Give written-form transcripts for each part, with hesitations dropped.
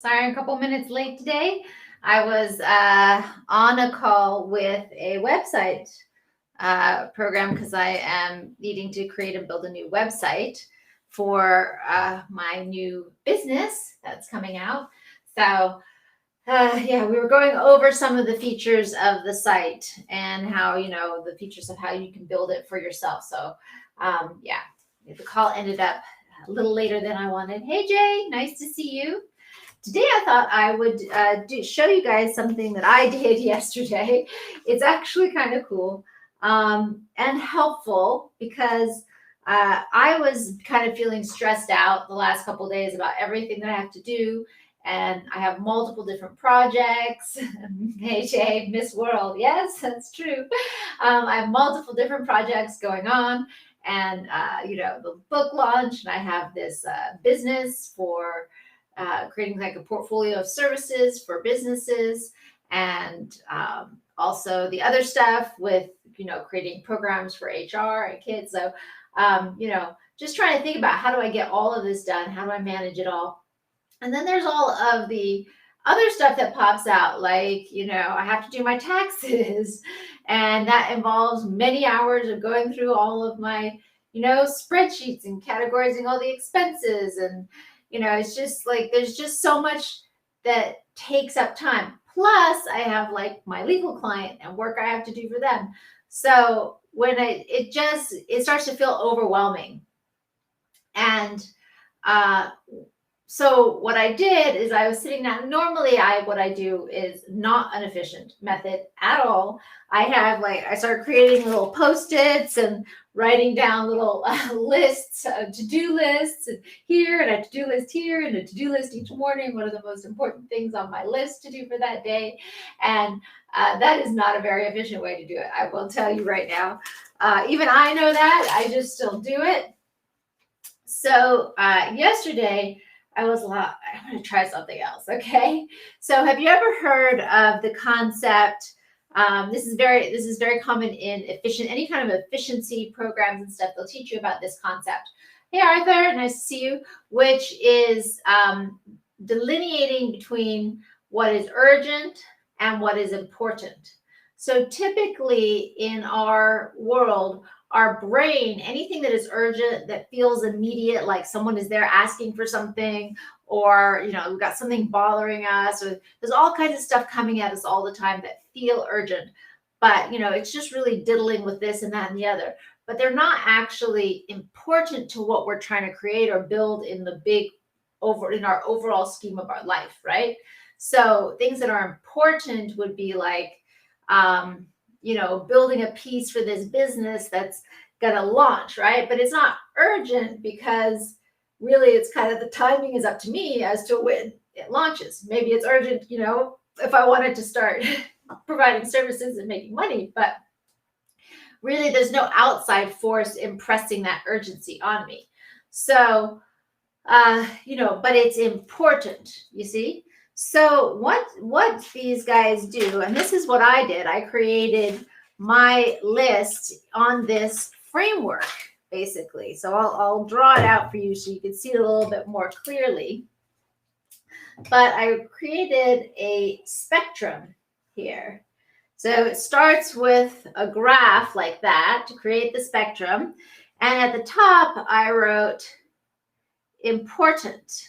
Sorry, I'm a couple minutes late today. I was on a call with a website program because I am needing to create and build a new website for my new business that's coming out. So, yeah, we were going over some of the features of the site and how, the features of how you can build it for yourself. So, yeah, the call ended up a little later than I wanted. Hey, Jay, nice to see you. Today, I thought I would show you guys something that I did yesterday. It's actually kind of cool and helpful because I was kind of feeling stressed out the last couple of days about everything that I have to do. And I have multiple different projects. Hey, Jay, Miss World. Yes, that's true. I have multiple different projects going on. And, the book launch, and I have this business for creating like a portfolio of services for businesses, and also the other stuff with creating programs for HR and kids. So just trying to think about how do I get all of this done? How do I manage it all? And then there's all of the other stuff that pops out, like, I have to do my taxes, and that involves many hours of going through all of my, spreadsheets and categorizing all the expenses. And, it's just like there's just so much that takes up time. Plus, I have like my legal client and work I have to do for them. So when it starts to feel overwhelming. And uh, so what I did is I was sitting down. Normally, what I do is not an efficient method at all. I started creating little post-its and writing down little lists, to-do lists, and here and a to-do list here and a to-do list each morning. What are the most important things on my list to do for that day? And that is not a very efficient way to do it. I will tell you right now. Even I know that. I just still do it. So yesterday, I was like, I'm going to try something else. Okay. So have you ever heard of the concept? This is very common in any kind of efficiency programs and stuff. They'll teach you about this concept. Hey, Arthur, nice to see you. Which is delineating between what is urgent and what is important. So typically in our world, our brain, anything that is urgent, that feels immediate, like someone is there asking for something, or we've got something bothering us, or there's all kinds of stuff coming at us all the time that feel urgent, but it's just really diddling with this and that and the other, but they're not actually important to what we're trying to create or build in our overall scheme of our life, right? So things that are important would be like building a piece for this business that's going to launch, right? But it's not urgent because really it's kind of the timing is up to me as to when it launches. Maybe it's urgent, if I wanted to start providing services and making money, but really there's no outside force impressing that urgency on me. So, but it's important, you see? So what these guys do, and this is what I did, I created my list on this framework, basically. So I'll draw it out for you so you can see it a little bit more clearly. But I created a spectrum here. So it starts with a graph like that to create the spectrum. And at the top, I wrote important,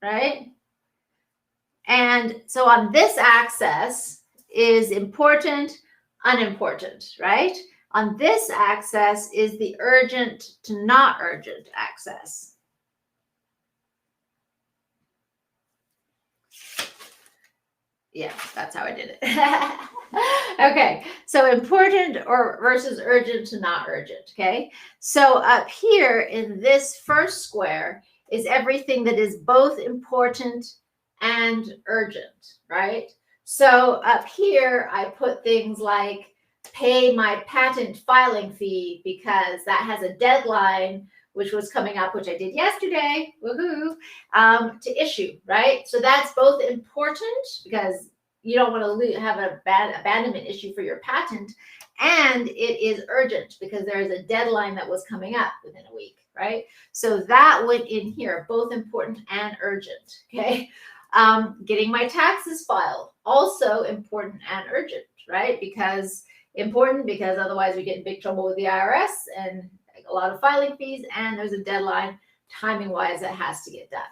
right? And so on this axis is important, unimportant, right? On this axis is the urgent to not urgent axis. Yeah, that's how I did it. Okay, so important or versus urgent to not urgent, okay? So up here in this first square is everything that is both important and urgent, right? So up here, I put things like pay my patent filing fee because that has a deadline, which was coming up, which I did yesterday, woohoo, to issue, right? So that's both important because you don't want to have a bad abandonment issue for your patent, and it is urgent because there is a deadline that was coming up within a week, right? So that went in here, both important and urgent, okay? Getting my taxes filed, also important and urgent, right? Because otherwise we get in big trouble with the IRS and a lot of filing fees, and there's a deadline timing wise that has to get done.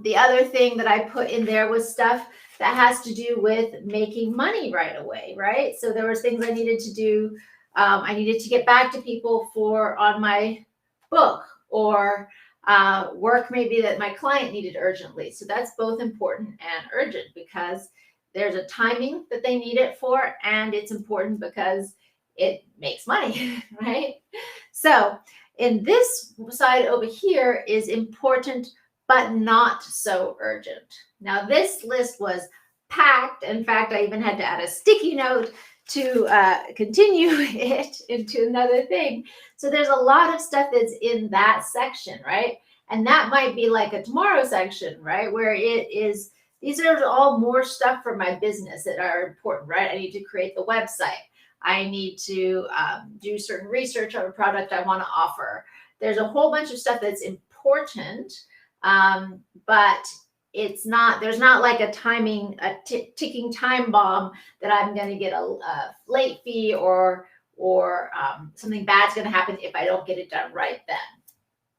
The other thing that I put in there was stuff that has to do with making money right away, right? So there was things I needed to do. I needed to get back to people on my book, or work maybe that my client needed urgently. So that's both important and urgent, because there's a timing that they need it for, and it's important because it makes money, right? So in this side over here is important, but not so urgent. Now this list was packed. In fact, I even had to add a sticky note to continue it into another thing. So there's a lot of stuff that's in that section, right? And that might be like a tomorrow section, right? Where it is, these are all more stuff for my business that are important, right? I need to create the website. I need to do certain research on a product I want to offer. There's a whole bunch of stuff that's important, but it's not, there's not like a ticking time bomb that I'm going to get a late fee or something bad's going to happen if I don't get it done right then.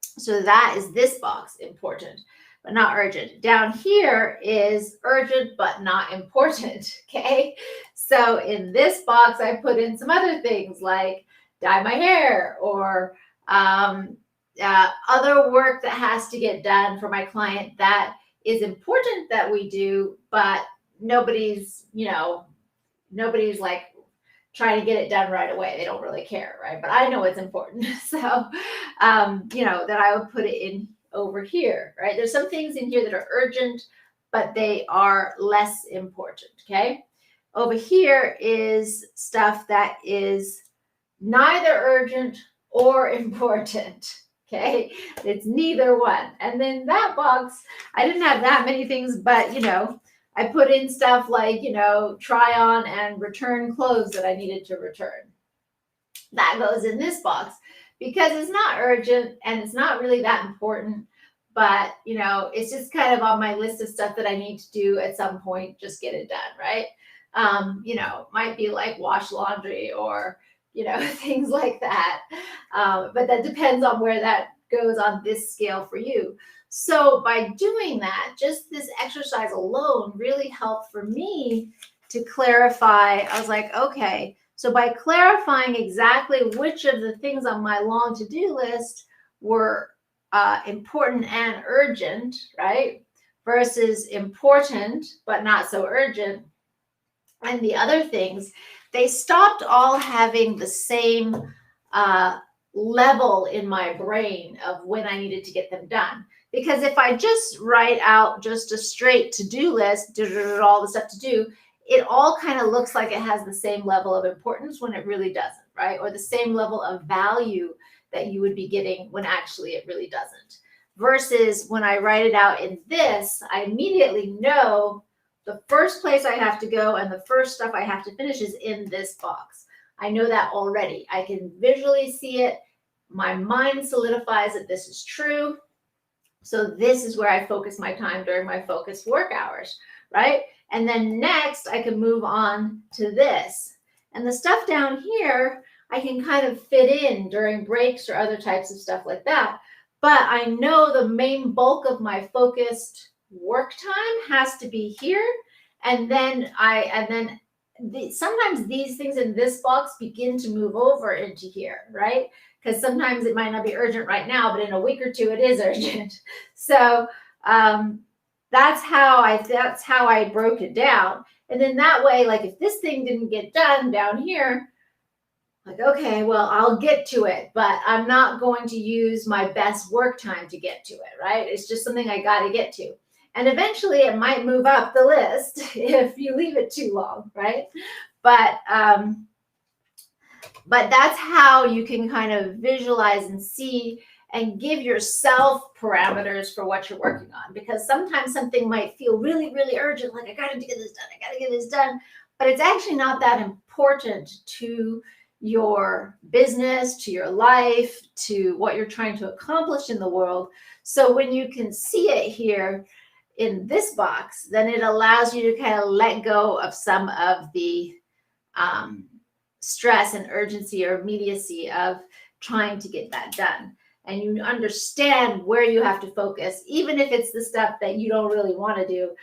So that is this box, important, but not urgent. Down here is urgent, but not important, okay? So in this box, I put in some other things like dye my hair, or other work that has to get done for my client that is important that we do, but nobody's like trying to get it done right away. They don't really care, right? But I know it's important. So, that I would put it in over here, right? There's some things in here that are urgent, but they are less important, okay? Over here is stuff that is neither urgent or important, okay? It's neither one. And then that box, I didn't have that many things, but, I put in stuff like, try on and return clothes that I needed to return. That goes in this box because it's not urgent and it's not really that important, but, it's just kind of on my list of stuff that I need to do at some point, just get it done, right? Might be like wash laundry or, things like that. But that depends on where that goes on this scale for you. So by doing that, just this exercise alone really helped for me to clarify. I was like, okay, so by clarifying exactly which of the things on my long to-do list were important and urgent, right? Versus important, but not so urgent. And the other things, they stopped all having the same level in my brain of when I needed to get them done. Because if I just write out just a straight to-do list, all the stuff to do, it all kind of looks like it has the same level of importance when it really doesn't, right? Or the same level of value that you would be getting when actually it really doesn't. Versus when I write it out in this, I immediately know the first place I have to go and the first stuff I have to finish is in this box. I know that already. I can visually see it. My mind solidifies that this is true. So this is where I focus my time during my focused work hours, right? And then next I can move on to this. And the stuff down here, I can kind of fit in during breaks or other types of stuff like that. But I know the main bulk of my focused work time has to be here. And then sometimes these things in this box begin to move over into here, right? Because sometimes it might not be urgent right now, but in a week or two it is urgent. So that's how I broke it down. And then that way, like if this thing didn't get done down here, like, okay, well, I'll get to it, but I'm not going to use my best work time to get to it, right? It's just something I got to get to. And eventually it might move up the list if you leave it too long, right? But that's how you can kind of visualize and see and give yourself parameters for what you're working on. Because sometimes something might feel really, really urgent, like I got to get this done, but it's actually not that important to your business, to your life, to what you're trying to accomplish in the world. So when you can see it here, in this box, then it allows you to kind of let go of some of the stress and urgency or immediacy of trying to get that done. And you understand where you have to focus, even if it's the stuff that you don't really want to do,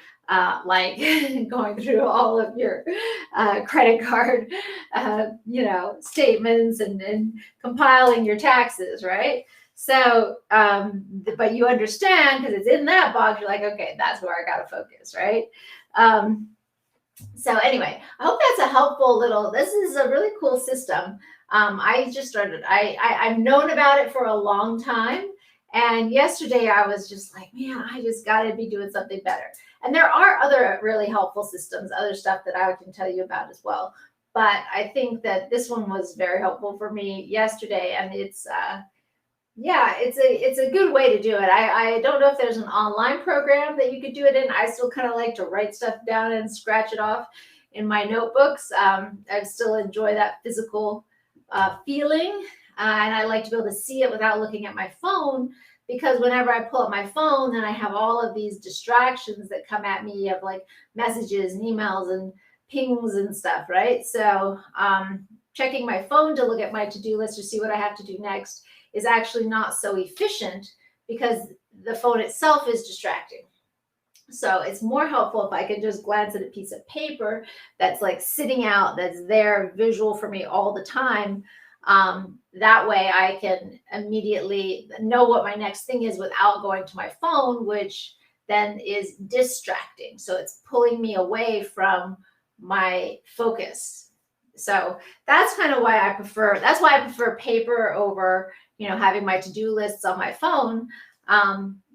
like going through all of your credit card, statements and compiling your taxes, right? So, but you understand because it's in that box, you're like, okay, that's where I got to focus, right? So anyway, I hope that's a helpful this is a really cool system. I just started, I've known about it for a long time. And yesterday I was just like, man, I just got to be doing something better. And there are other really helpful systems, other stuff that I can tell you about as well. But I think that this one was very helpful for me yesterday. And it's a good way to do it. I don't know if there's an online program that you could do it in. I still kind of like to write stuff down and scratch it off in my notebooks. I still enjoy that physical feeling, and I like to be able to see it without looking at my phone, because whenever I pull up my phone, then I have all of these distractions that come at me of like messages and emails and pings and stuff, right? So checking my phone to look at my to-do list to see what I have to do next is actually not so efficient because the phone itself is distracting. So it's more helpful if I can just glance at a piece of paper that's like sitting out, that's there visual for me all the time. That way I can immediately know what my next thing is without going to my phone, which then is distracting. So it's pulling me away from my focus. So that's kind of why I prefer paper over, having my to-do lists on my phone.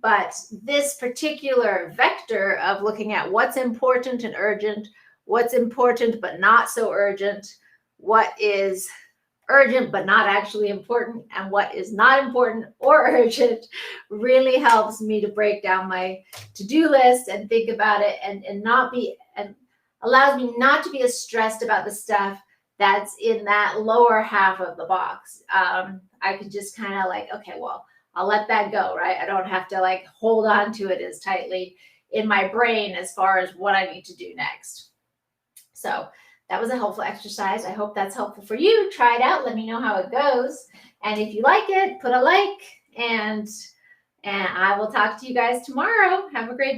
But this particular vector of looking at what's important and urgent, what's important but not so urgent, what is urgent but not actually important, and what is not important or urgent, really helps me to break down my to-do list and think about it and allows me not to be as stressed about the stuff that's in that lower half of the box. I could just kind of like, okay, well, I'll let that go, right? I don't have to like hold on to it as tightly in my brain as far as what I need to do next. So that was a helpful exercise. I hope that's helpful for you. Try it out. Let me know how it goes. And if you like it, put a like, and I will talk to you guys tomorrow. Have a great day.